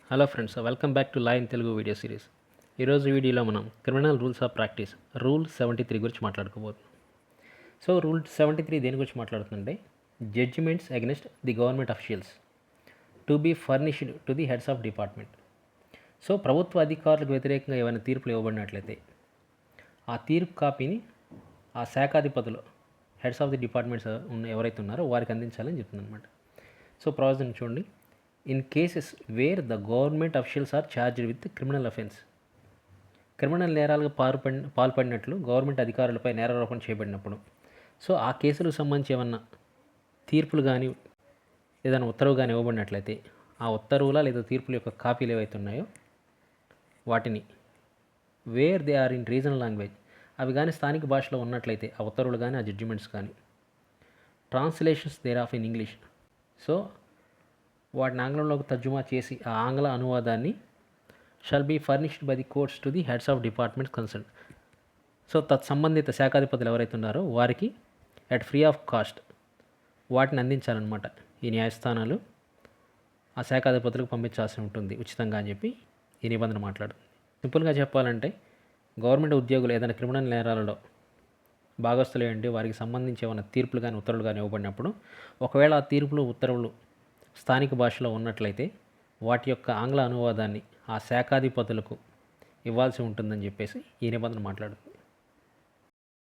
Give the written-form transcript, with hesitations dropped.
Hello friends, welcome back to law in Telugu video series. ఈరోజు వీడియోలో మనం criminal rules of practice rule 73 గురించి మాట్లాడుకోబోతున్నాం. సో రూల్ 73 దేని గురించి మాట్లాడుతుందంటే judgments against the government officials to be furnished to the heads of department. So ప్రభుత్వ అధికారులకు వ్యతిరేకంగా ఏమైనా తీర్పులు ఇవ్వబడినట్లయితే ఆ తీర్పు కాపీని ఆ శాఖాధిపతులు హెడ్స్ ఆఫ్ ది డిపార్ట్మెంట్స్ ఎవరైతే ఉన్నారో వారికి అందించాలని చెప్తుందన్నమాట. సో ప్రావిజన్ చూడండి. In cases where the government officials are charged with criminal offence, criminal నేరాలకు పాల్పడినట్లు గవర్నమెంట్ అధికారులపై నేరారోపణ చేయబడినప్పుడు, సో ఆ కేసులకు సంబంధించి ఏమన్నా తీర్పులు కానీ ఏదైనా ఉత్తర్వు కానీ ఇవ్వబడినట్లయితే ఆ ఉత్తర్వుల లేదా తీర్పుల యొక్క కాపీలు ఏవైతే ఉన్నాయో వాటిని where they are in regional language, అవి కానీ స్థానిక భాషలో ఉన్నట్లయితే ఆ ఉత్తర్వులు కానీ ఆ జడ్జిమెంట్స్ కానీ translations there of in English, so వాటిని ఆంగ్లంలోకి తర్జుమా చేసి ఆ ఆంగ్ల అనువాదాన్ని shall be furnished by the courts to the heads of departments concern, so తత్సంబంధిత శాఖాధిపతులు ఎవరైతే ఉన్నారో వారికి అట్ ఫ్రీ ఆఫ్ కాస్ట్ వాటిని అందించాలన్నమాట. ఈ న్యాయస్థానాలు ఆ శాఖాధిపతులకు పంపించాల్సి ఉంటుంది ఉచితంగా అని చెప్పి ఈ నిబంధన మాట్లాడుతుంది. సింపుల్గా చెప్పాలంటే గవర్నమెంట్ ఉద్యోగులు ఏదైనా క్రిమినల్ నేరాలలో భాగస్తులు ఏంటి వారికి సంబంధించి ఏమైనా తీర్పులు కానీ ఉత్తర్వులు కానీ ఇవ్వబడినప్పుడు ఒకవేళ ఆ తీర్పులు ఉత్తర్వులు స్థానిక భాషలో ఉన్నట్లయితే వాటి యొక్క ఆంగ్ల అనువాదాన్ని ఆ శాఖాధిపతులకు ఇవ్వాల్సి ఉంటుందని చెప్పేసి ఈ నిబంధన మాట్లాడుతుంది.